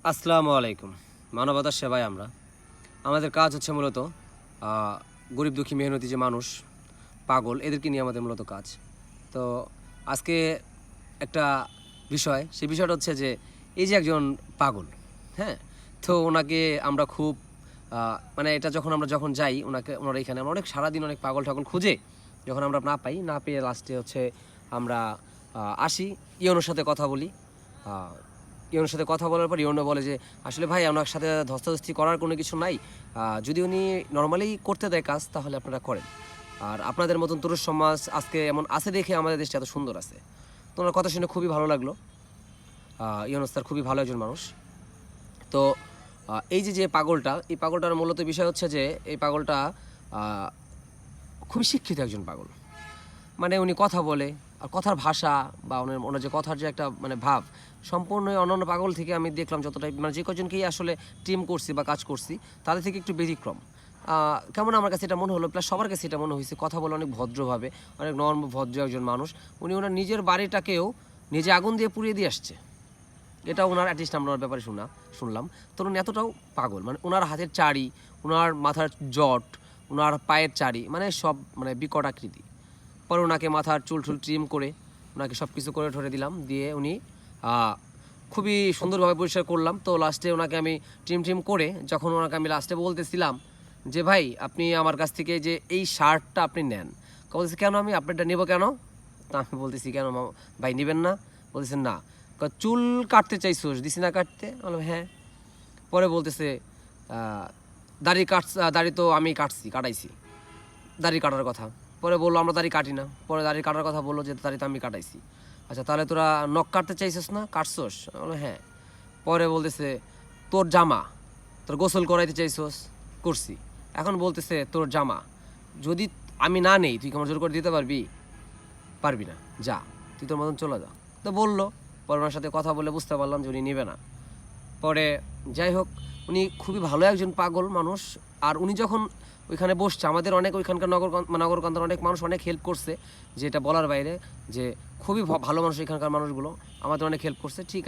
আসসালামু আলাইকুম। মানবতার সেবায় আমরা আমাদের কাজ হচ্ছে মূলত গরিব দুঃখী মেহনতি যে মানুষ পাগল এদেরকে নিয়ে আমাদের মূলত কাজ। তো আজকে একটা বিষয়, সেই বিষয়টা হচ্ছে যে এই যে একজন পাগল, হ্যাঁ, তো ওনাকে আমরা খুব মানে এটা যখন আমরা যাই ওনারা এখানে আমরা অনেক সারাদিন অনেক পাগল ঠাগল খুঁজে যখন আমরা না পেয়ে লাস্টে হচ্ছে আমরা আসি, ইওনোর সাথে কথা বলি। ইওনোর সাথে কথা বলার পর ইওনো বলে যে আসলে ভাই ওনার সাথে ধস্তাধস্তি করার কোনো কিছু নাই, যদি উনি নর্মালি করতে দেয় কাজ তাহলে আপনারা করেন। আর আপনাদের মতন তরুণ সমাজ আজকে এমন আছে দেখে আমাদের দেশটা এত সুন্দর আছে। তো ওনার কথা শুনে খুবই ভালো লাগলো। ইওনুস স্যার খুবই ভালো একজন মানুষ। তো এই যে এই পাগলটার মূলত বিষয় হচ্ছে যে এই পাগলটা খুবই শিক্ষিত একজন পাগল। মানে উনি কথা বলে, আর কথার ভাষা বা ওনার যে কথার যে একটা মানে ভাব সম্পূর্ণই অন্যান্য পাগল থেকে আমি দেখলাম যতটাই, মানে যে কজনকেই আসলে টিম করছি বা কাজ করছি তাদের থেকে একটু ব্যতিক্রম। কেমন আমার কাছে এটা মনে হলো, প্লাস সবার কাছে এটা মনে হয়েছে কথা বলে অনেক ভদ্রভাবে, অনেক নর্ম ভদ্র একজন মানুষ। উনি ওনার নিজের বাড়িটাকেও নিজে আগুন দিয়ে পুড়িয়ে দিয়ে আসছে, এটা ওনার অ্যাটলিস্ট আমরা ওনার ব্যাপারে শুনলাম। তো উনি এতটাও পাগল, মানে ওনার হাতের চাড়ি, ওনার মাথার জট, ওনার পায়ের চাড়ি, মানে সব মানে বিকট আকৃতি। পরে ওনাকে মাথার চুল ট্রিম করে ওনাকে সব কিছু করে ঠরে দিলাম, দিয়ে উনি খুবই সুন্দরভাবে পরিষ্কার করলাম। তো লাস্টে ওনাকে আমি ট্রিম করে যখন ওনাকে আমি লাস্টে বলতেছিলাম যে ভাই আপনি আমার কাছ থেকে যে এই শার্টটা আপনি নেন, বলতেছে কেন আমি আপনারটা নেবো কেন? তা আমি বলতেছি কেন ভাই নেবেন না? বলতেছেন না। চুল কাটতে চাইছোস, দিছি না কাটতে? বললাম হ্যাঁ। পরে বলতেছে দাড়ি তো আমি কাটাইছি দাড়ি কাটার কথা। পরে বললো আমরা দাড়ি কাটি না। পরে দাড়ি কাটার কথা বললো যে দাড়ি তো আমি কাটাইছি। আচ্ছা তাহলে তোরা নখ কাটতে চাইছিস না, কাটছোস? বললো হ্যাঁ। পরে বলতেছে তোর জামা, তোর গোসল করাইতে চাইছোস, করছি। এখন বলতেছে তোর জামা যদি আমি না নেই তুই কি আমার জোর করে দিতে পারবি? পারবি না, যা তুই তোর মতন চলে যা। তো বললো। পরে ওনার সাথে কথা বলে বুঝতে পারলাম যে উনি নেবে না। পরে যাই হোক, উনি খুবই ভালো একজন পাগল মানুষ। আর উনি যখন ওইখানে বসছে আমাদের অনেক ওইখানকার নগরকান্দার অনেক মানুষ অনেক হেল্প করছে, যেটা বলার বাইরে, যে খুবই ভালো মানুষ এখানকার মানুষগুলো আমাদের অনেক হেল্প করছে। ঠিক